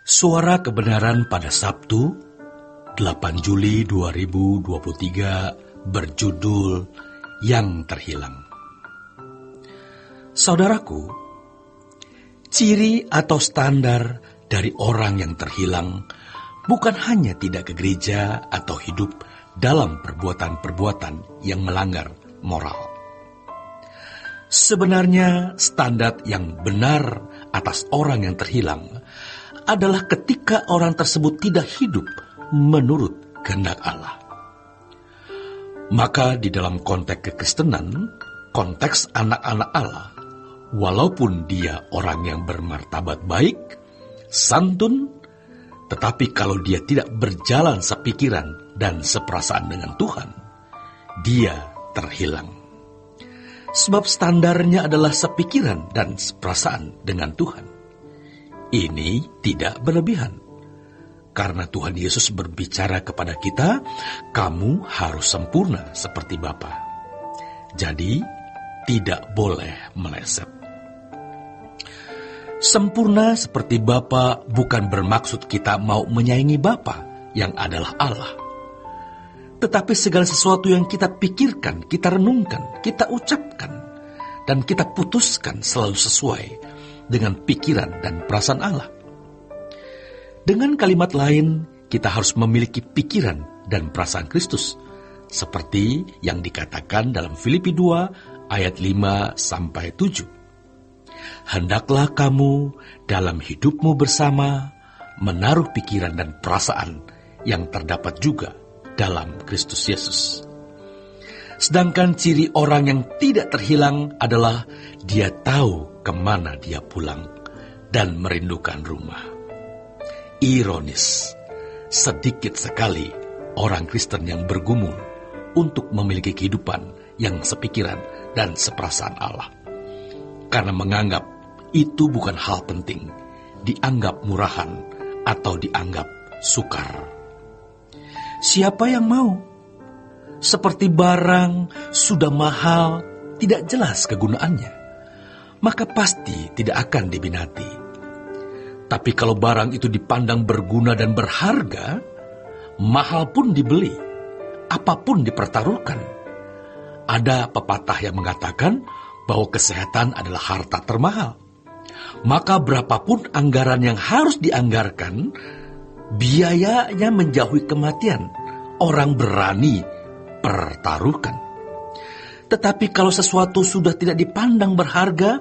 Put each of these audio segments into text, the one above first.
Suara Kebenaran pada Sabtu, 8 Juli 2023 berjudul Yang Terhilang. Saudaraku, ciri atau standar dari orang yang terhilang bukan hanya tidak ke gereja atau hidup dalam perbuatan-perbuatan yang melanggar moral. Sebenarnya standar yang benar atas orang yang terhilang adalah ketika orang tersebut tidak hidup menurut kehendak Allah. Maka di dalam konteks kekristenan, konteks anak-anak Allah, walaupun dia orang yang bermartabat baik, santun, tetapi kalau dia tidak berjalan sepikiran dan seperasaan dengan Tuhan, dia terhilang. Sebab standarnya adalah sepikiran dan seperasaan dengan Tuhan. Ini tidak berlebihan. Karena Tuhan Yesus berbicara kepada kita, kamu harus sempurna seperti Bapa. Jadi, tidak boleh meleset. Sempurna seperti Bapa bukan bermaksud kita mau menyaingi Bapa yang adalah Allah. Tetapi segala sesuatu yang kita pikirkan, kita renungkan, kita ucapkan, dan kita putuskan selalu sesuai dengan pikiran dan perasaan Allah. Dengan kalimat lain, kita harus memiliki pikiran dan perasaan Kristus, seperti yang dikatakan dalam Filipi 2 ayat 5-7. Hendaklah kamu dalam hidupmu bersama menaruh pikiran dan perasaan yang terdapat juga dalam Kristus Yesus. Sedangkan ciri orang yang tidak terhilang adalah dia tahu kemana dia pulang dan merindukan rumah. Ironis, sedikit sekali orang Kristen yang bergumul untuk memiliki kehidupan yang sepikiran dan seperasaan Allah. Karena menganggap itu bukan hal penting, dianggap murahan atau dianggap sukar. Siapa yang mau? Seperti barang sudah mahal, tidak jelas kegunaannya, maka pasti tidak akan diminati. Tapi kalau barang itu dipandang berguna dan berharga, mahal pun dibeli, apapun dipertaruhkan. Ada pepatah yang mengatakan bahwa kesehatan adalah harta termahal. Maka berapapun anggaran yang harus dianggarkan, biayanya menjauhi kematian. Orang berani pertaruhkan. Tetapi kalau sesuatu sudah tidak dipandang berharga,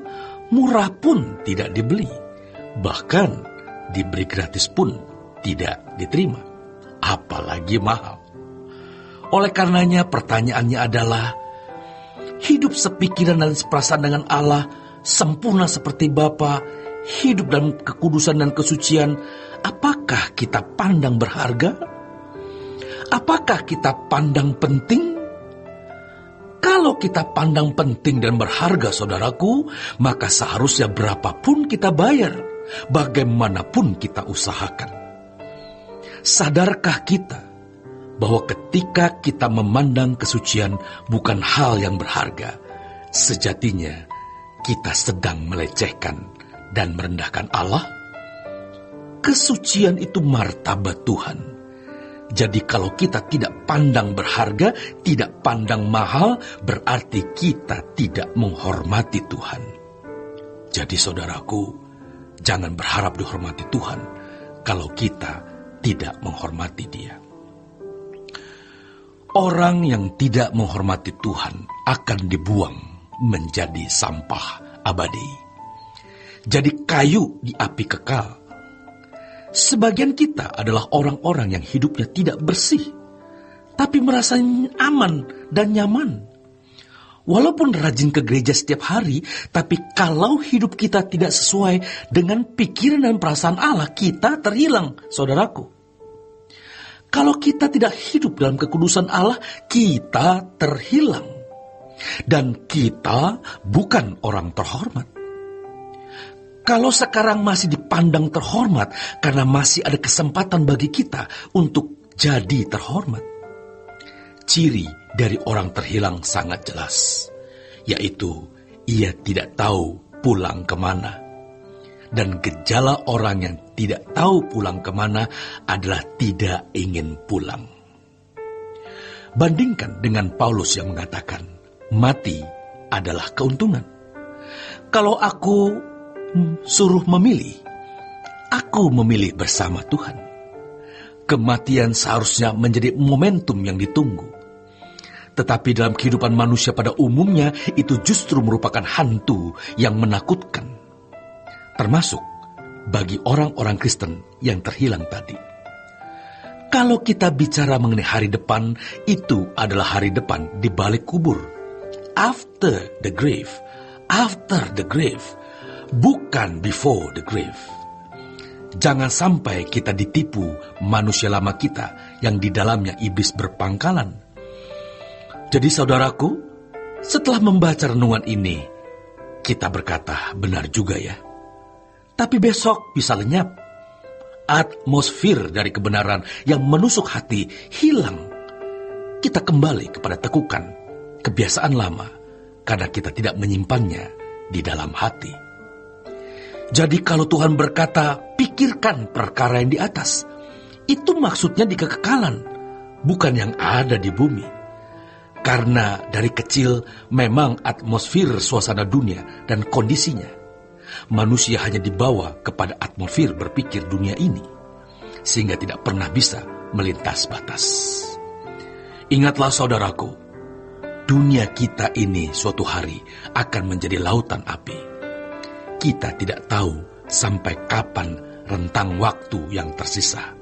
murah pun tidak dibeli. Bahkan diberi gratis pun tidak diterima, apalagi mahal. Oleh karenanya pertanyaannya adalah, hidup sepikiran dan seperasaan dengan Allah, sempurna seperti Bapa, hidup dalam kekudusan dan kesucian, apakah kita pandang berharga? Apakah kita pandang penting? Kalau kita pandang penting dan berharga, saudaraku, maka seharusnya berapapun kita bayar, bagaimanapun kita usahakan. Sadarkah kita bahwa ketika kita memandang kesucian bukan hal yang berharga, sejatinya kita sedang melecehkan dan merendahkan Allah? Kesucian itu martabat Tuhan. Jadi kalau kita tidak pandang berharga, tidak pandang mahal, berarti kita tidak menghormati Tuhan. Jadi saudaraku, jangan berharap dihormati Tuhan kalau kita tidak menghormati Dia. Orang yang tidak menghormati Tuhan akan dibuang menjadi sampah abadi. Jadi kayu di api kekal. Sebagian kita adalah orang-orang yang hidupnya tidak bersih, tapi merasa aman dan nyaman. Walaupun rajin ke gereja setiap hari, tapi kalau hidup kita tidak sesuai dengan pikiran dan perasaan Allah, kita terhilang, saudaraku. Kalau kita tidak hidup dalam kekudusan Allah, kita terhilang. Dan kita bukan orang terhormat. Kalau sekarang masih dipandang terhormat karena masih ada kesempatan bagi kita untuk jadi terhormat. Ciri dari orang terhilang sangat jelas, yaitu ia tidak tahu pulang kemana. Dan gejala orang yang tidak tahu pulang kemana adalah tidak ingin pulang. Bandingkan dengan Paulus yang mengatakan, mati adalah keuntungan. Kalau aku suruh memilih, aku memilih bersama Tuhan. Kematian seharusnya menjadi momentum yang ditunggu. Tetapi dalam kehidupan manusia pada umumnya, itu justru merupakan hantu yang menakutkan. Termasuk bagi orang-orang Kristen yang terhilang tadi. Kalau kita bicara mengenai hari depan, itu adalah hari depan di balik kubur. After the grave. After the grave. Bukan before the grave. Jangan sampai kita ditipu manusia lama kita yang di dalamnya iblis berpangkalan. Jadi saudaraku, setelah membaca renungan ini, kita berkata benar juga ya. Tapi besok bisa lenyap. Atmosfer dari kebenaran yang menusuk hati hilang. Kita kembali kepada tekukan kebiasaan lama karena kita tidak menyimpannya di dalam hati. Jadi kalau Tuhan berkata, pikirkan perkara yang di atas, itu maksudnya di kekekalan, bukan yang ada di bumi. Karena dari kecil memang atmosfer suasana dunia dan kondisinya. Manusia hanya dibawa kepada atmosfer berpikir dunia ini, sehingga tidak pernah bisa melintas batas. Ingatlah saudaraku, dunia kita ini suatu hari akan menjadi lautan api. Kita tidak tahu sampai kapan rentang waktu yang tersisa.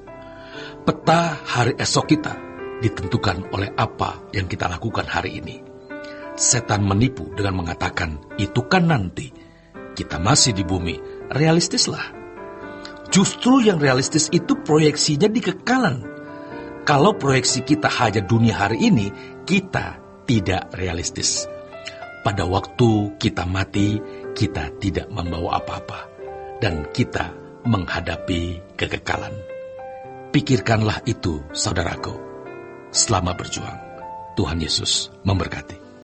Peta hari esok kita ditentukan oleh apa yang kita lakukan hari ini. Setan menipu dengan mengatakan, itu kan nanti. Kita masih di bumi, realistislah. Justru yang realistis itu proyeksinya di kekekalan. Kalau proyeksi kita hanya dunia hari ini, kita tidak realistis. Pada waktu kita mati, kita tidak membawa apa-apa. Dan kita menghadapi kekekalan. Pikirkanlah itu, saudaraku. Selamat berjuang. Tuhan Yesus memberkati.